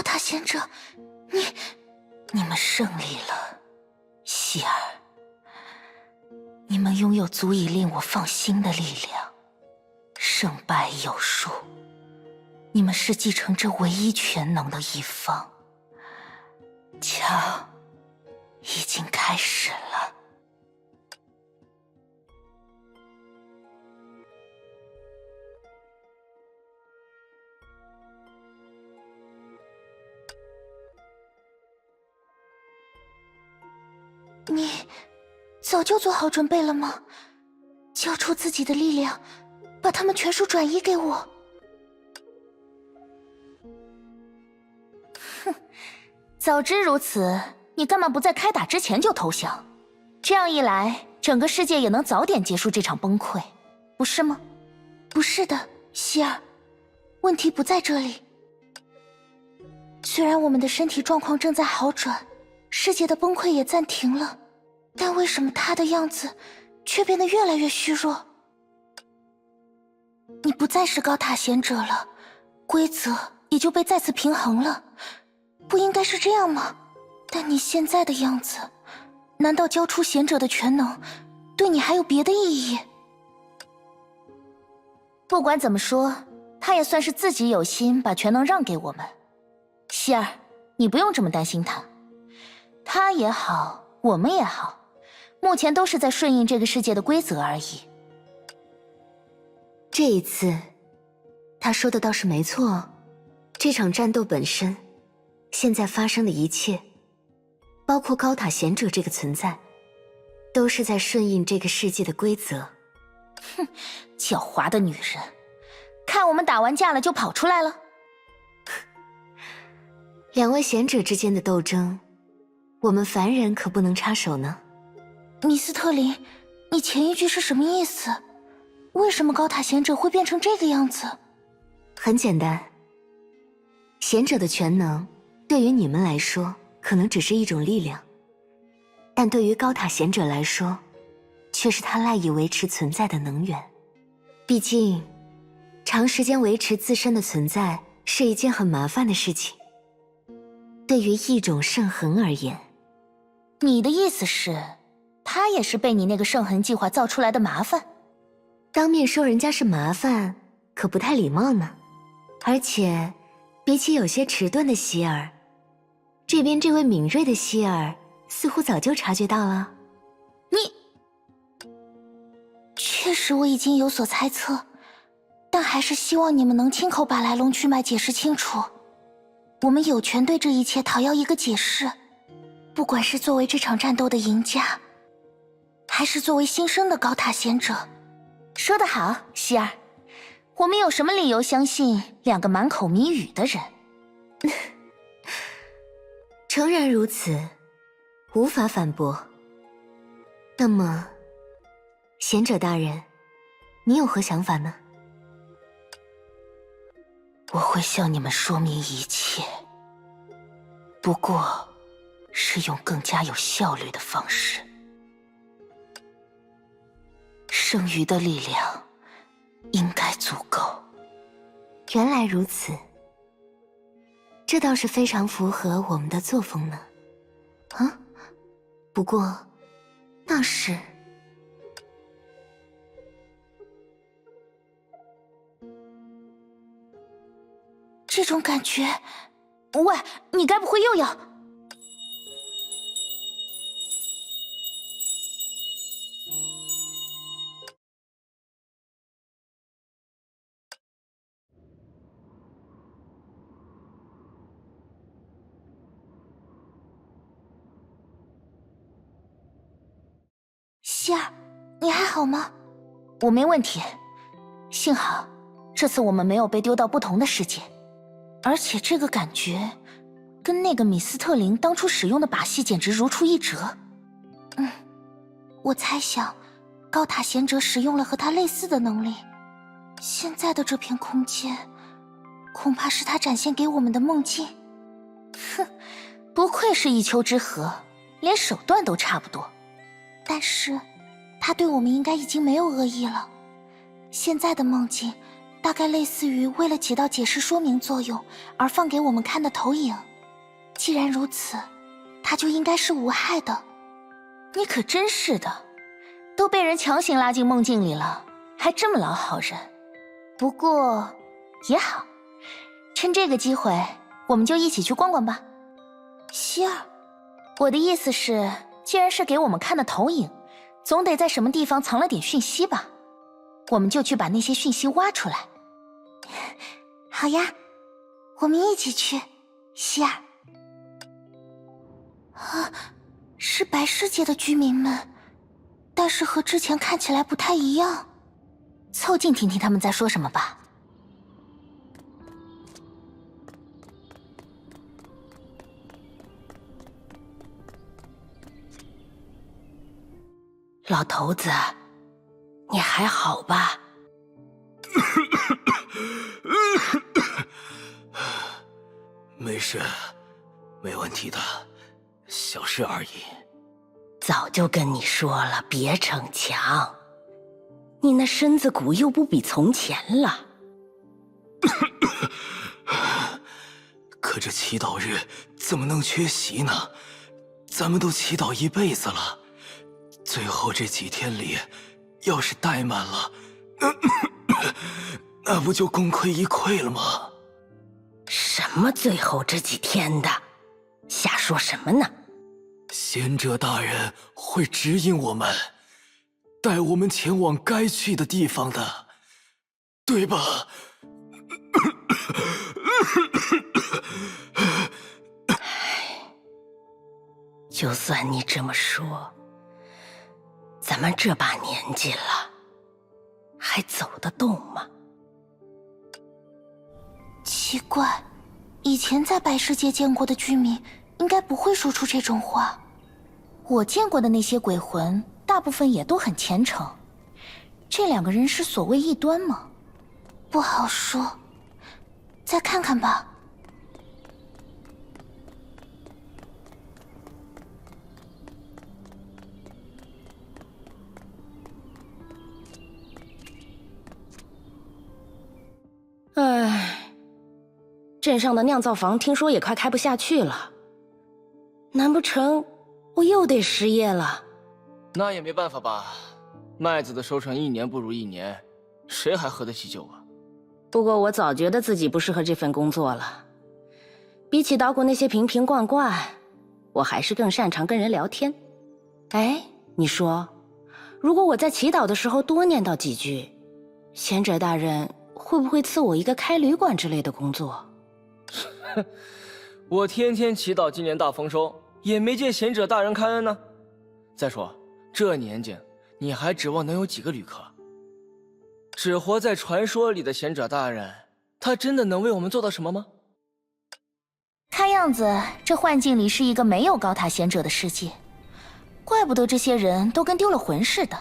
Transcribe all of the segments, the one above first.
高塔贤者，你们胜利了，希儿。你们拥有足以令我放心的力量，胜败有数。你们是继承这唯一全能的一方。瞧，已经开始了。你早就做好准备了吗？交出自己的力量，把它们全数转移给我。哼，早知如此，你干嘛不在开打之前就投降？这样一来，整个世界也能早点结束这场崩溃，不是吗？不是的，希儿，问题不在这里。虽然我们的身体状况正在好转，世界的崩溃也暂停了，但为什么他的样子却变得越来越虚弱？你不再是高塔贤者了，规则也就被再次平衡了，不应该是这样吗？但你现在的样子，难道交出贤者的全能对你还有别的意义？不管怎么说，他也算是自己有心把全能让给我们。希儿，你不用这么担心他，他也好，我们也好，目前都是在顺应这个世界的规则而已。这一次，他说的倒是没错。这场战斗本身，现在发生的一切，包括高塔贤者这个存在，都是在顺应这个世界的规则。哼，狡猾的女人，看我们打完架了就跑出来了。两位贤者之间的斗争，我们凡人可不能插手呢。米斯特林，你前一句是什么意思？为什么高塔贤者会变成这个样子？很简单，贤者的全能对于你们来说可能只是一种力量，但对于高塔贤者来说，却是他赖以维持存在的能源。毕竟，长时间维持自身的存在是一件很麻烦的事情。对于一种圣痕而言，你的意思是，他也是被你那个圣痕计划造出来的麻烦？当面说人家是麻烦，可不太礼貌呢。而且，比起有些迟钝的希尔，这边这位敏锐的希尔似乎早就察觉到了。确实我已经有所猜测，但还是希望你们能亲口把来龙去脉解释清楚。我们有权对这一切讨要一个解释，不管是作为这场战斗的赢家，还是作为新生的高塔贤者。说得好，希儿，我们有什么理由相信两个满口谜语的人？诚然如此，无法反驳。那么，贤者大人，你有何想法呢？我会向你们说明一切，不过是用更加有效率的方式。剩余的力量应该足够。原来如此，这倒是非常符合我们的作风呢。啊，不过那是……这种感觉，喂，你该不会又要……希儿，你还好吗？我没问题，幸好这次我们没有被丢到不同的世界。而且这个感觉，跟那个米斯特林当初使用的把戏简直如出一辙。我猜想，高塔贤者使用了和他类似的能力。现在的这片空间，恐怕是他展现给我们的梦境。哼，不愧是一丘之貉，连手段都差不多。但是，他对我们应该已经没有恶意了。现在的梦境，大概类似于为了起到解释说明作用而放给我们看的投影。既然如此，它就应该是无害的。你可真是的，都被人强行拉进梦境里了，还这么老好人。不过也好，趁这个机会，我们就一起去逛逛吧。希儿，我的意思是，既然是给我们看的投影，总得在什么地方藏了点讯息吧？我们就去把那些讯息挖出来。好呀，我们一起去，希儿。啊，是白世界的居民们，但是和之前看起来不太一样。凑近听听他们在说什么吧。老头子，你还好吧？没事，没问题的，小事而已。早就跟你说了，别逞强。你那身子骨又不比从前了。可这祈祷日怎么能缺席呢？咱们都祈祷一辈子了，最后这几天里，要是怠慢了，那不就功亏一篑了吗？什么最后这几天的，瞎说什么呢？贤者大人会指引我们，带我们前往该去的地方的，对吧？就算你这么说，咱们这把年纪了，还走得动吗？奇怪，以前在白世界见过的居民应该不会说出这种话。我见过的那些鬼魂，大部分也都很虔诚。这两个人是所谓异端吗？不好说，再看看吧。唉，镇上的酿造房听说也快开不下去了，难不成我又得失业了？那也没办法吧，麦子的收成一年不如一年，谁还喝得起酒啊？不过我早觉得自己不适合这份工作了，比起捣鼓那些瓶瓶罐罐，我还是更擅长跟人聊天。哎，你说，如果我在祈祷的时候多念叨几句，贤者大人会不会赐我一个开旅馆之类的工作？我天天祈祷今年大丰收，也没见贤者大人开恩呢。再说这年纪，你还指望能有几个旅客？只活在传说里的贤者大人，他真的能为我们做到什么吗？看样子，这幻境里是一个没有高塔贤者的世界，怪不得这些人都跟丢了魂似的。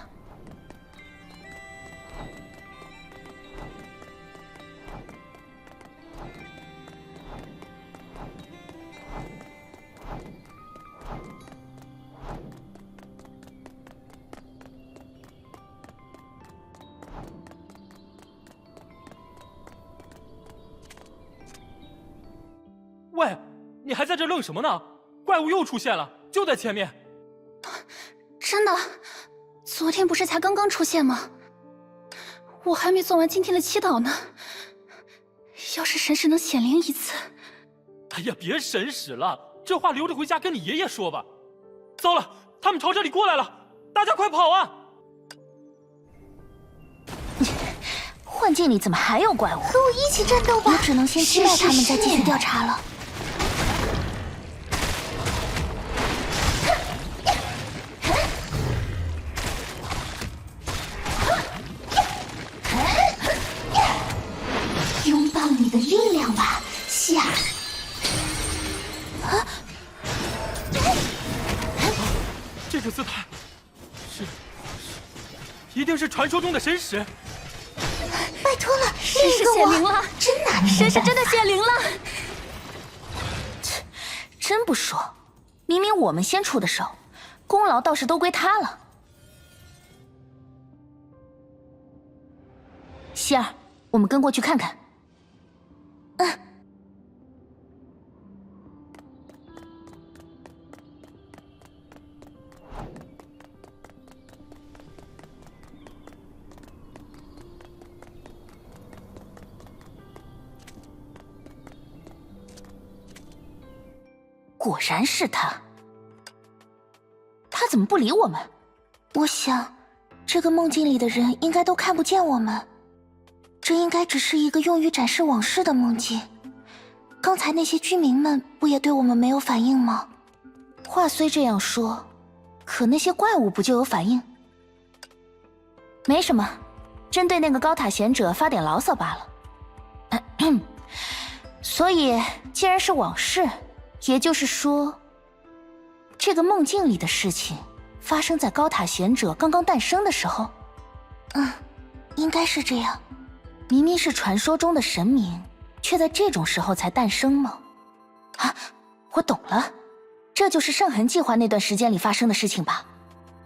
喂，你还在这愣什么呢？怪物又出现了，就在前面。真的？昨天不是才刚刚出现吗？我还没做完今天的祈祷呢。要是神使能显灵一次……哎呀，别神使了，这话留着回家跟你爷爷说吧。糟了，他们朝这里过来了，大家快跑啊！幻境里怎么还有怪物？和我一起战斗吧！我只能先击败他们，再继续调查了。拥抱你的力量吧，希尔！这个姿态，一定是传说中的神使。拜托了，神使显灵了，真拿你没办法。神使真的显灵了。真不说，明明我们先出的手，功劳倒是都归他了。希儿，我们跟过去看看。果然是他，他怎么不理我们？我想，这个梦境里的人应该都看不见我们，这应该只是一个用于展示往事的梦境。刚才那些居民们不也对我们没有反应吗？话虽这样说，可那些怪物不就有反应？没什么，针对那个高塔贤者发点牢骚罢了。所以，既然是往事，也就是说，这个梦境里的事情发生在高塔贤者刚刚诞生的时候。应该是这样。明明是传说中的神明，却在这种时候才诞生吗？啊，我懂了，这就是圣痕计划那段时间里发生的事情吧？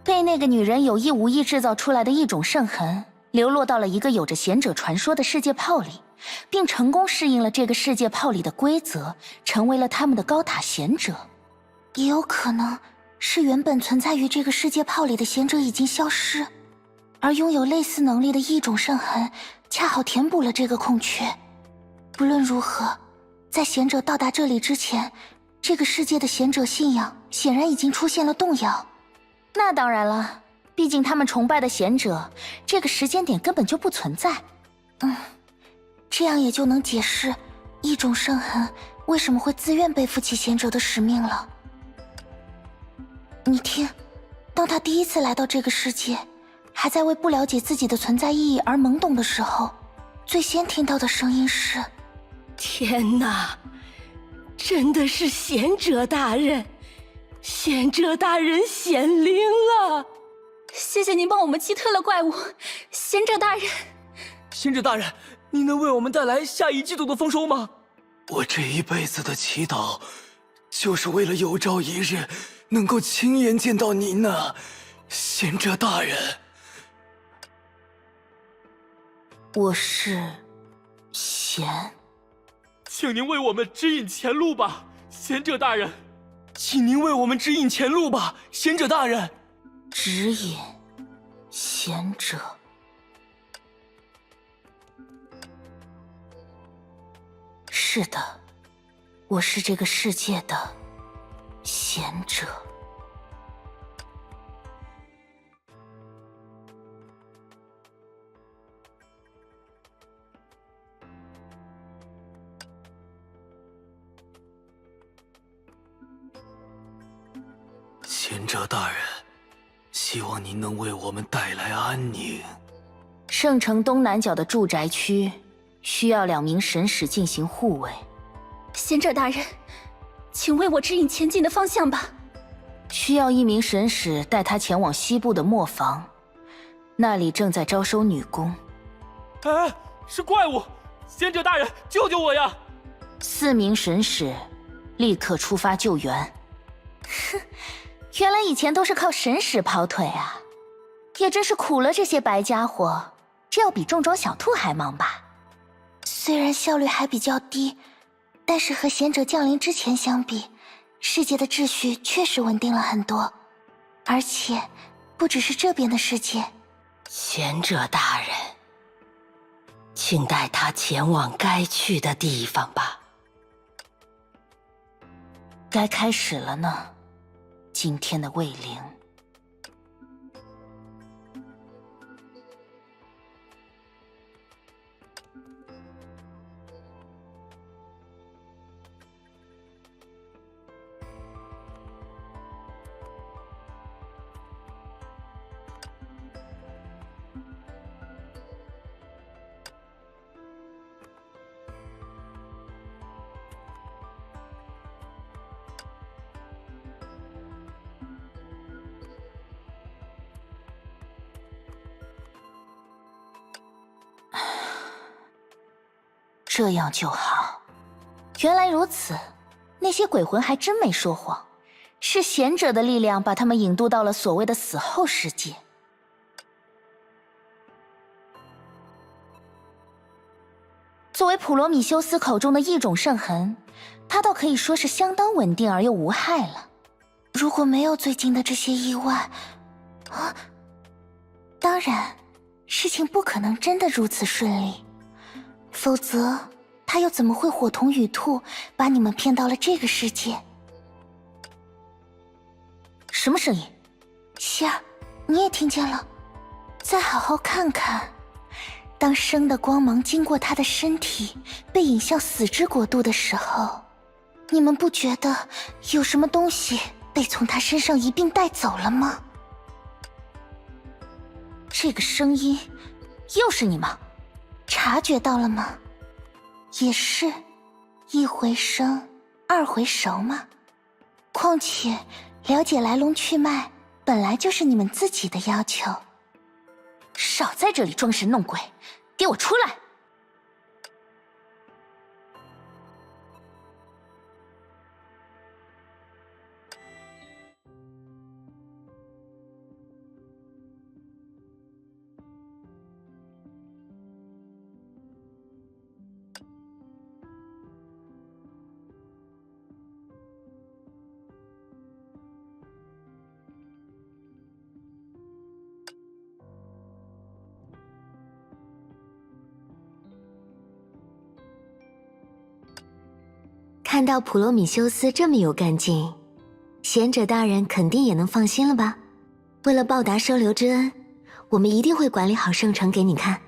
被那个女人有意无意制造出来的一种圣痕，流落到了一个有着贤者传说的世界炮里，并成功适应了这个世界炮里的规则，成为了他们的高塔贤者。也有可能是原本存在于这个世界炮里的贤者已经消失，而拥有类似能力的异种圣痕恰好填补了这个空缺。不论如何，在贤者到达这里之前，这个世界的贤者信仰显然已经出现了动摇。那当然了，毕竟他们崇拜的贤者，这个时间点根本就不存在。这样也就能解释异种圣痕为什么会自愿背负起贤者的使命了。你听，当他第一次来到这个世界，还在为不了解自己的存在意义而懵懂的时候，最先听到的声音是：天哪，真的是贤者大人！贤者大人显灵了！谢谢您帮我们击退了怪物，贤者大人。贤者大人，你能为我们带来下一季度的丰收吗？我这一辈子的祈祷，就是为了有朝一日能够亲眼见到您呢，贤者大人。我是贤，请您为我们指引前路吧，贤者大人。请您为我们指引前路吧，贤者大人。指引贤者。是的，我是这个世界的贤者。贤者大人，希望您能为我们带来安宁。圣城东南角的住宅区需要2名神使进行护卫。贤者大人，请为我指引前进的方向吧。需要1名神使带他前往西部的磨坊，那里正在招收女工。哎，是怪物！贤者大人，救救我呀！4名神使立刻出发救援。哼，原来以前都是靠神使跑腿啊，也真是苦了这些白家伙，这要比重装小兔还忙吧？虽然效率还比较低，但是和贤者降临之前相比，世界的秩序确实稳定了很多。而且，不只是这边的世界。贤者大人，请带他前往该去的地方吧。该开始了呢，今天的卫灵。这样就好。原来如此，那些鬼魂还真没说谎，是贤者的力量把他们引渡到了所谓的死后世界。作为普罗米修斯口中的异种圣痕，它倒可以说是相当稳定而又无害了。如果没有最近的这些意外，当然，事情不可能真的如此顺利，否则他又怎么会伙同羽兔把你们骗到了这个世界？什么声音？希儿，你也听见了？再好好看看，当生的光芒经过他的身体，被引向死之国度的时候，你们不觉得有什么东西被从他身上一并带走了吗？这个声音，又是你吗？察觉到了吗？也是，一回生，二回熟嘛。况且，了解来龙去脉，本来就是你们自己的要求。少在这里装神弄鬼，给我出来！看到普罗米修斯这么有干劲，贤者大人肯定也能放心了吧？为了报答收留之恩，我们一定会管理好圣城给你看。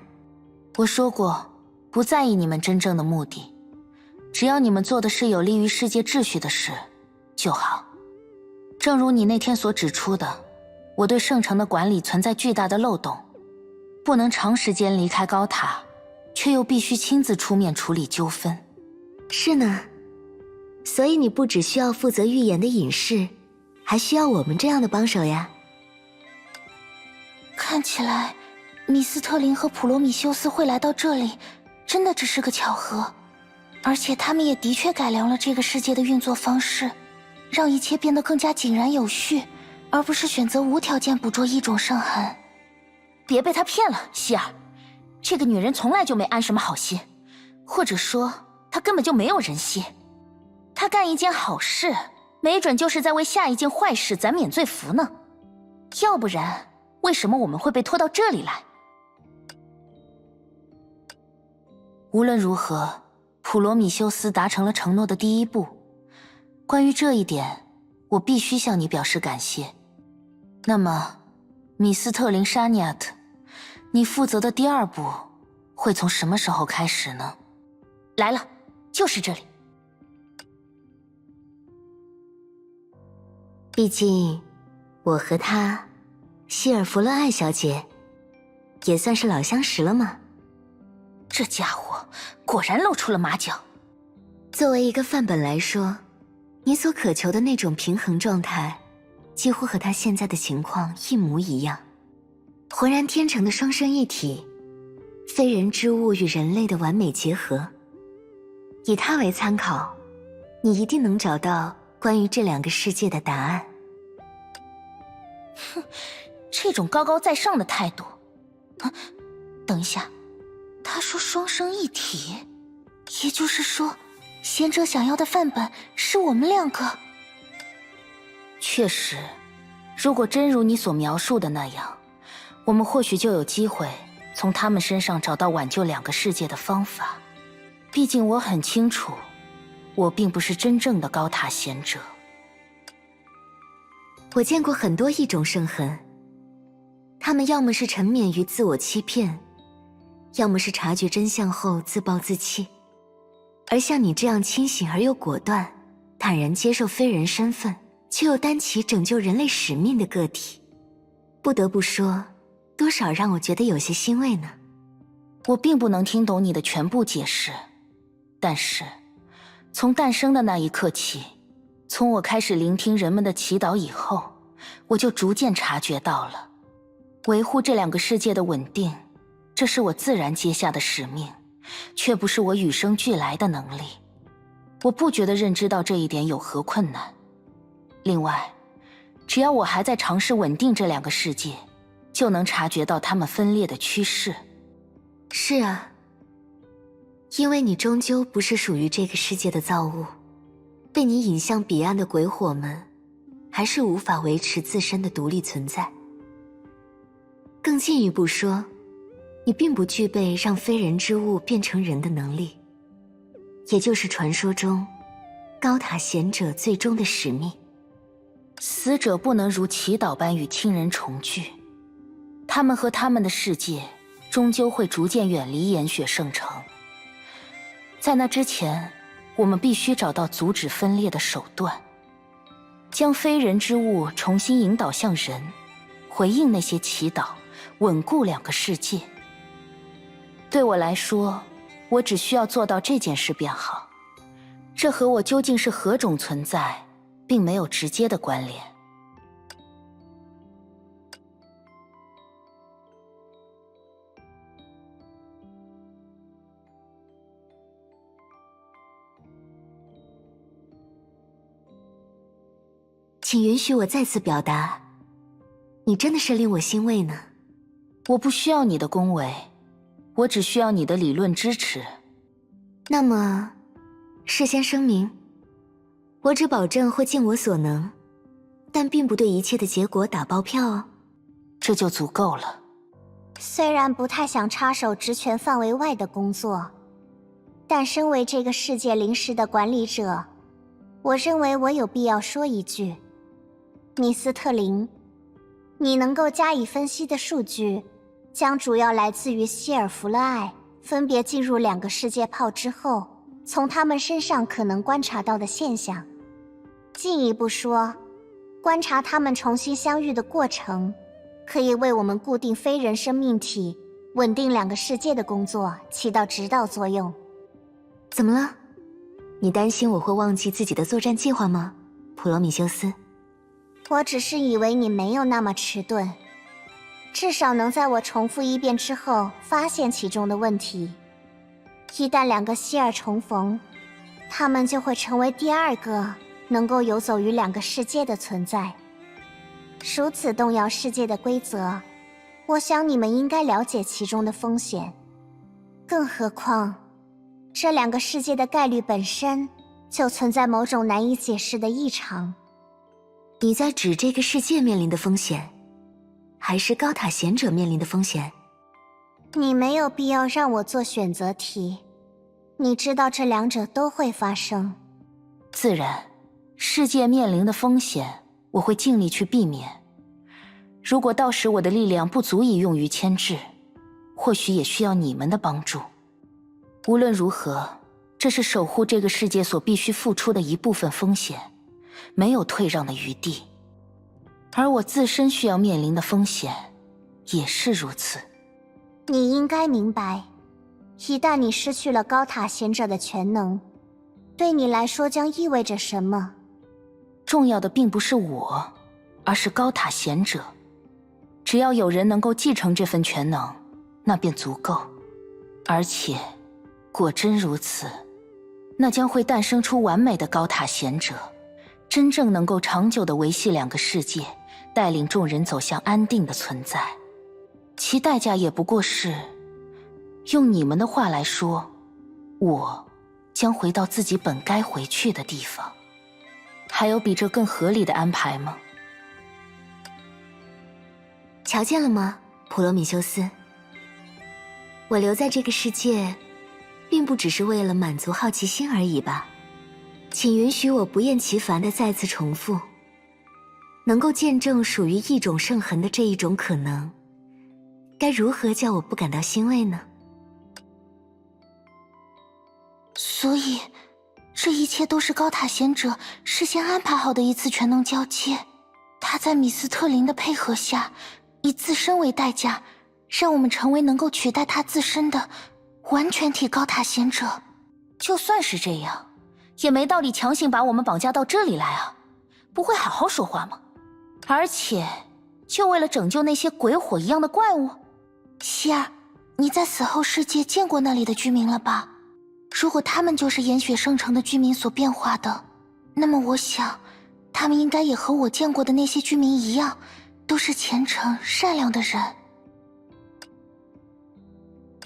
我说过，不在意你们真正的目的，只要你们做的是有利于世界秩序的事就好。正如你那天所指出的，我对圣城的管理存在巨大的漏洞，不能长时间离开高塔，却又必须亲自出面处理纠纷。是呢，所以你不只需要负责预言的隐士，还需要我们这样的帮手呀。看起来，米斯特林和普罗米修斯会来到这里，真的只是个巧合。而且他们也的确改良了这个世界的运作方式，让一切变得更加井然有序，而不是选择无条件捕捉异种圣痕。别被他骗了，希儿，这个女人从来就没安什么好心，或者说她根本就没有人心。她干一件好事，没准就是在为下一件坏事攒免罪符呢。要不然，为什么我们会被拖到这里来？无论如何，普罗米修斯达成了承诺的第一步。关于这一点，我必须向你表示感谢。那么，米斯特林沙尼亚特，你负责的第二步会从什么时候开始呢？来了，就是这里。毕竟，我和她，希尔弗勒艾小姐，也算是老相识了嘛。这家伙果然露出了马脚。作为一个范本来说，你所渴求的那种平衡状态，几乎和他现在的情况一模一样。浑然天成的双生一体，非人之物与人类的完美结合。以他为参考，你一定能找到关于这两个世界的答案。哼，这种高高在上的态度。等一下，他说双生一体，也就是说，贤者想要的范本是我们两个。确实，如果真如你所描述的那样，我们或许就有机会从他们身上找到挽救两个世界的方法。毕竟我很清楚，我并不是真正的高塔贤者。我见过很多异种圣痕，他们要么是沉湎于自我欺骗，要么是察觉真相后自暴自弃。而像你这样清醒而又果断，坦然接受非人身份，却又担起拯救人类使命的个体，不得不说，多少让我觉得有些欣慰呢。我并不能听懂你的全部解释，但是从诞生的那一刻起，从我开始聆听人们的祈祷以后，我就逐渐察觉到了，维护这两个世界的稳定，这是我自然接下的使命，却不是我与生俱来的能力。我不觉得认知到这一点有何困难。另外，只要我还在尝试稳定这两个世界，就能察觉到它们分裂的趋势。是啊，因为你终究不是属于这个世界的造物，被你引向彼岸的鬼火们，还是无法维持自身的独立存在。更进一步说，你并不具备让非人之物变成人的能力，也就是传说中高塔贤者最终的使命。死者不能如祈祷般与亲人重聚，他们和他们的世界终究会逐渐远离岩雪圣城。在那之前，我们必须找到阻止分裂的手段，将非人之物重新引导向人，回应那些祈祷，稳固两个世界。对我来说，我只需要做到这件事便好。这和我究竟是何种存在，并没有直接的关联。请允许我再次表达，你真的是令我欣慰呢。我不需要你的恭维，我只需要你的理论支持。那么，事先声明，我只保证会尽我所能，但并不对一切的结果打包票哦。这就足够了。虽然不太想插手职权范围外的工作，但身为这个世界灵石的管理者，我认为我有必要说一句。米斯特林，你能够加以分析的数据将主要来自于希尔弗勒艾分别进入两个世界炮之后，从他们身上可能观察到的现象。进一步说，观察他们重新相遇的过程，可以为我们固定非人生命体、稳定两个世界的工作起到指导作用。怎么了？你担心我会忘记自己的作战计划吗，普罗米修斯？我只是以为你没有那么迟钝，至少能在我重复一遍之后发现其中的问题。一旦两个希尔重逢，他们就会成为第二个能够游走于两个世界的存在。如此动摇世界的规则，我想你们应该了解其中的风险。更何况，这两个世界的概率本身就存在某种难以解释的异常。你在指这个世界面临的风险，还是高塔贤者面临的风险？你没有必要让我做选择题，你知道这两者都会发生。自然，世界面临的风险，我会尽力去避免。如果到时我的力量不足以用于牵制，或许也需要你们的帮助。无论如何，这是守护这个世界所必须付出的一部分风险，没有退让的余地。而我自身需要面临的风险，也是如此。你应该明白，一旦你失去了高塔贤者的全能，对你来说将意味着什么？重要的并不是我，而是高塔贤者。只要有人能够继承这份全能，那便足够。而且，果真如此，那将会诞生出完美的高塔贤者，真正能够长久地维系两个世界，带领众人走向安定的存在。其代价也不过是，用你们的话来说，我将回到自己本该回去的地方。还有比这更合理的安排吗？瞧见了吗，普罗米修斯？我留在这个世界，并不只是为了满足好奇心而已吧？请允许我不厌其烦地再次重复，能够见证属于异种圣痕的这一种可能，该如何叫我不感到欣慰呢？所以，这一切都是高塔贤者事先安排好的一次全能交接。他在米斯特林的配合下，以自身为代价，让我们成为能够取代他自身的完全体高塔贤者。就算是这样，也没道理强行把我们绑架到这里来啊！不会好好说话吗？而且，就为了拯救那些鬼火一样的怪物？希尔，你在死后世界见过那里的居民了吧？如果他们就是岩雪圣城的居民所变化的，那么我想，他们应该也和我见过的那些居民一样，都是虔诚善良的人。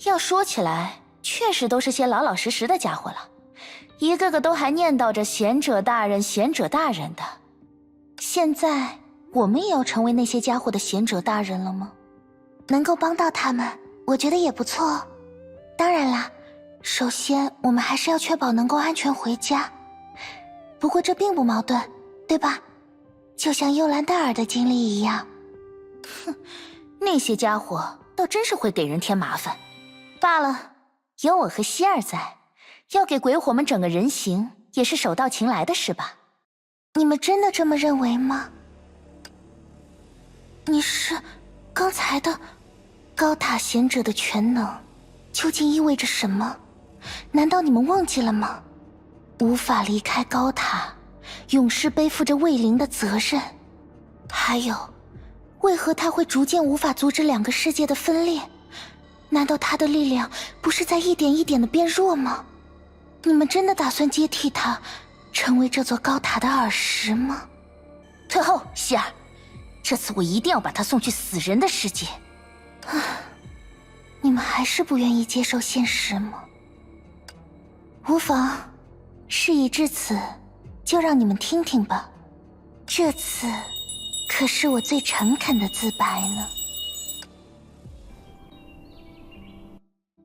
要说起来，确实都是些老老实实的家伙了，一个个都还念叨着贤者大人、贤者大人的。现在我们也要成为那些家伙的贤者大人了吗？能够帮到他们，我觉得也不错哦。当然啦，首先我们还是要确保能够安全回家。不过这并不矛盾，对吧？就像幽兰戴尔的经历一样。哼，那些家伙倒真是会给人添麻烦。罢了，有我和希儿在，要给鬼火们整个人形也是手到擒来的事吧？你们真的这么认为吗？你是刚才的高塔贤者的全能，究竟意味着什么？难道你们忘记了吗？无法离开高塔，勇士背负着卫灵的责任。还有，为何他会逐渐无法阻止两个世界的分裂？难道他的力量不是在一点一点的变弱吗？你们真的打算接替他，成为这座高塔的耳石吗？退后，希儿，这次我一定要把他送去死人的世界。你们还是不愿意接受现实吗？无妨，事已至此，就让你们听听吧。这次可是我最诚恳的自白呢。